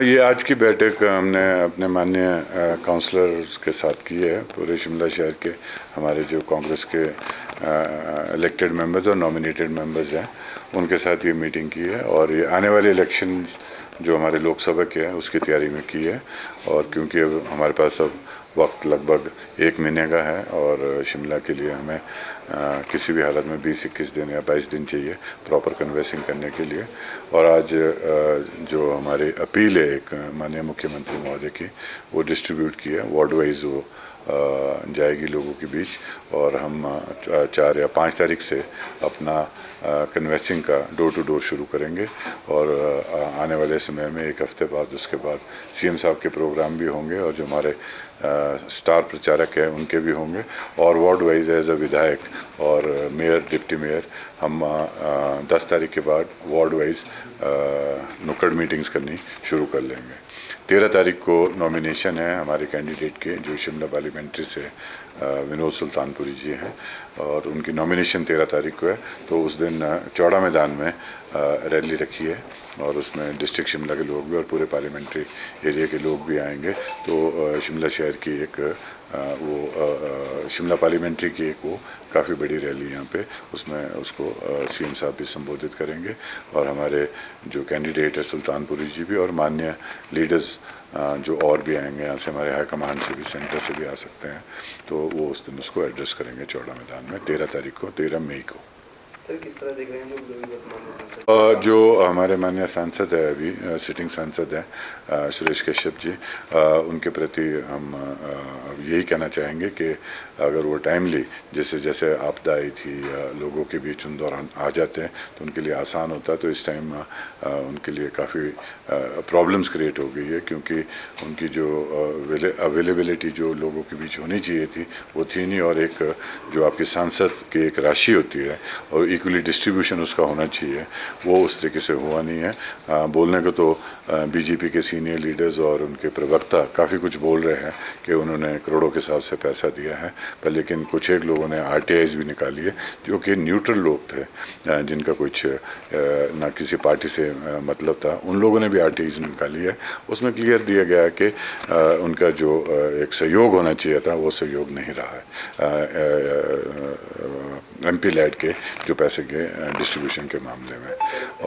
ये आज की बैठक हमने अपने माननीय काउंसलर्स के साथ की है। पूरे शिमला शहर के हमारे जो कांग्रेस के इलेक्टेड मेंबर्स और नॉमिनेटेड मेंबर्स हैं उनके साथ ये मीटिंग की है और ये आने वाले इलेक्शंस जो हमारे लोकसभा के हैं उसकी तैयारी में की है। और क्योंकि अब हमारे पास अब वक्त लगभग 1 महीने का है और शिमला के लिए हमें किसी भी हालत में 20-21 दिन या 22 दिन चाहिए प्रॉपर कन्वेंसिंग करने के लिए। और आज जो हमारी अपील है एक माननीय मुख्यमंत्री महोदय की वो डिस्ट्रीब्यूट की है, वार्ड वाइज वो जाएगी लोगों के बीच और हम 4 या 5 तारीख से अपना कन्वेंसिंग का डोर टू डोर शुरू करेंगे। और आने वाले समय में 1 हफ्ते बाद उसके बाद सीएम साहब के प्रोग्राम भी होंगे और जो हमारे स्टार प्रचारक हैं उनके भी होंगे। और वार्ड वाइज एज अ विधायक और मेयर डिप्टी मेयर हम 10 तारीख के बाद वार्ड वाइज नुक्कड़ मीटिंग्स करनी शुरू कर लेंगे। 13 तारीख को नॉमिनेशन है हमारे कैंडिडेट के जो शिमला पार्लियामेंट्री से विनोद सुल्तानपुरी जी हैं और उनकी नॉमिनेशन 13 तारीख को है। तो उस दिन चौड़ा मैदान में रैली रखी है और उसमें डिस्ट्रिक्ट शिमला के लोग भी और पूरे पार्लियामेंट्री एरिया के लोग भी आएंगे। तो शिमला शहर की एक शिमला पार्लियामेंट्री की एक वो काफ़ी बड़ी रैली यहाँ पे उसमें उसको सीएम साहब भी संबोधित करेंगे और हमारे जो कैंडिडेट है सुल्तानपुरी जी भी और माननीय लीडर्स जो और भी आएंगे यहाँ से हमारे हाई कमांड से भी सेंटर से भी आ सकते हैं। तो वो उस दिन उसको एड्रेस करेंगे चौड़ा मैदान में 13 तारीख को 13 मई को। सर किस तरह देख रहे हैं जो हमारे माननीय सांसद है अभी सिटिंग सांसद हैं सुरेश कश्यप जी, उनके प्रति हम यही कहना चाहेंगे कि अगर वो टाइमली जैसे जैसे आपदा आई थी या लोगों के बीच उन दौरान आ जाते हैं तो उनके लिए आसान होता है। तो इस टाइम उनके लिए काफ़ी प्रॉब्लम्स क्रिएट हो गई है क्योंकि उनकी जो अवेलेबिलिटी जो लोगों के बीच होनी चाहिए थी वो थी नहीं। और एक जो आपकी सांसद की एक राशि होती है और इक्वली डिस्ट्रीब्यूशन उसका होना चाहिए वो उस तरीके से हुआ नहीं है। बोलने को तो बीजेपी के सीनियर लीडर्स और उनके प्रवक्ता काफ़ी कुछ बोल रहे हैं कि उन्होंने करोड़ों के हिसाब से पैसा दिया है, पर लेकिन कुछ एक लोगों ने आरटीआईज भी निकाली है जो कि न्यूट्रल लोग थे जिनका कुछ ना किसी पार्टी से मतलब था, उन लोगों ने भी आरटीआईज निकाली है। उसमें क्लियर दिया गया है कि उनका जो एक सहयोग होना चाहिए था वो सहयोग नहीं रहा है एमपी लैड के जो पैसे के डिस्ट्रीब्यूशन के मामले में।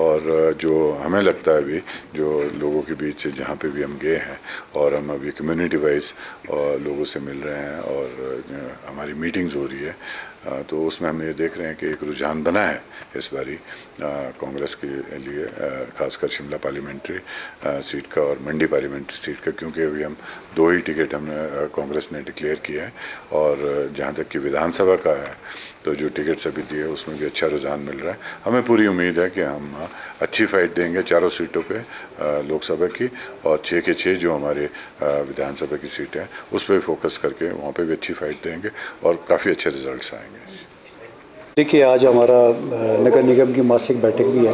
और जो हमें लगता है अभी जो लोगों के बीच जहाँ पे भी हम गए हैं और हम अभी कम्युनिटी वाइज लोगों से मिल रहे हैं और हमारी मीटिंग्स हो रही है तो उसमें हम ये देख रहे हैं कि एक रुझान बना है इस बारी कांग्रेस के लिए, खासकर शिमला पार्लियामेंट्री सीट का और मंडी पार्लियामेंट्री सीट का, क्योंकि अभी हम 2 ही टिकट हमने कांग्रेस ने डिक्लेयर किया है। और जहाँ तक कि विधानसभा का है तो जो टिकट्स अभी दिए उसमें भी अच्छा रुझान मिल रहा है। हमें पूरी उम्मीद है कि हम अच्छी फाइट देंगे चारों सीटों पे लोकसभा की और 6 के 6 जो हमारे विधानसभा की सीट है उस पर फोकस करके वहाँ पे भी अच्छी फाइट देंगे और काफ़ी अच्छे रिजल्ट्स आएंगे। देखिए आज हमारा नगर निगम की मासिक बैठक भी है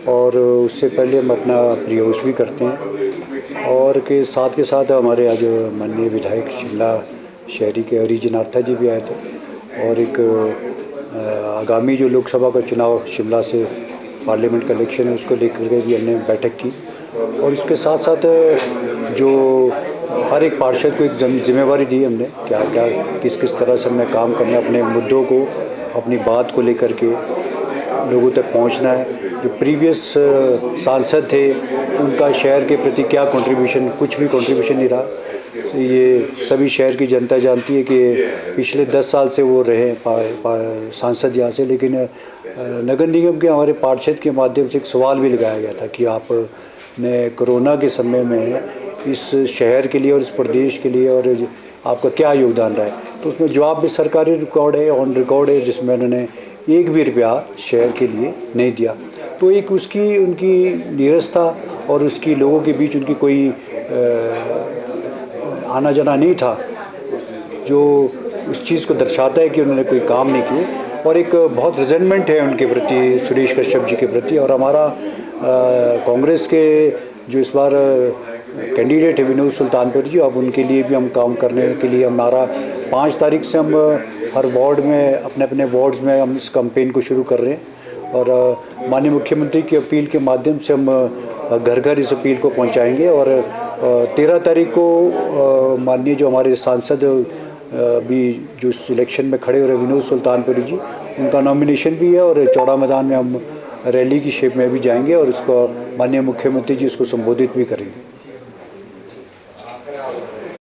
और उससे पहले हम अपना प्रयास भी करते हैं और के साथ हमारे आज माननीय विधायक शिमला शहरी के हरी जनार्था जी भी आए थे और एक आगामी जो लोकसभा का चुनाव शिमला से पार्लियामेंट का इलेक्शन है उसको लेकर के भी हमने बैठक की। और इसके साथ साथ जो हर एक पार्षद को एक जिम्मेवारी दी हमने क्या क्या किस तरह से हमने काम करना है, अपने मुद्दों को अपनी बात को लेकर के लोगों तक पहुंचना है। जो प्रीवियस सांसद थे उनका शहर के प्रति क्या कंट्रीब्यूशन, कुछ भी कंट्रीब्यूशन नहीं रहा। तो ये सभी शहर की जनता जानती है कि पिछले 10 साल से वो रहे सांसद यहाँ से, लेकिन नगर निगम के हमारे पार्षद के माध्यम से एक सवाल भी लगाया गया था कि आपने कोरोना के समय में इस शहर के लिए और इस प्रदेश के लिए और आपका क्या योगदान रहा है। तो उसमें जवाब भी सरकारी रिकॉर्ड है, ऑन रिकॉर्ड है, जिसमें उन्होंने 1 भी रुपया शहर के लिए नहीं दिया। तो एक उसकी उनकी नीरसता और उसकी लोगों के बीच उनकी कोई आना जाना नहीं था जो उस चीज़ को दर्शाता है कि उन्होंने कोई काम नहीं किए। और एक बहुत रिजेंटमेंट है उनके प्रति, सुरेश कश्यप जी के प्रति। और हमारा कांग्रेस के जो इस बार कैंडिडेट है विनोद सुल्तानपुर जी, अब उनके लिए भी हम काम करने के लिए हमारा 5 तारीख से हम हर वार्ड में अपने अपने वार्ड्स में हम इस कैंपेन को शुरू कर रहे हैं। और माननीय मुख्यमंत्री की अपील के माध्यम से हम घर घर इस अपील को पहुंचाएंगे। और 13 तारीख को माननीय जो हमारे सांसद भी जो इलेक्शन में खड़े हो रहे विनोद सुल्तानपुरी जी, उनका नॉमिनेशन भी है और चौड़ा मैदान में हम रैली की शेप में भी जाएंगे और उसको माननीय मुख्यमंत्री जी उसको संबोधित भी करेंगे।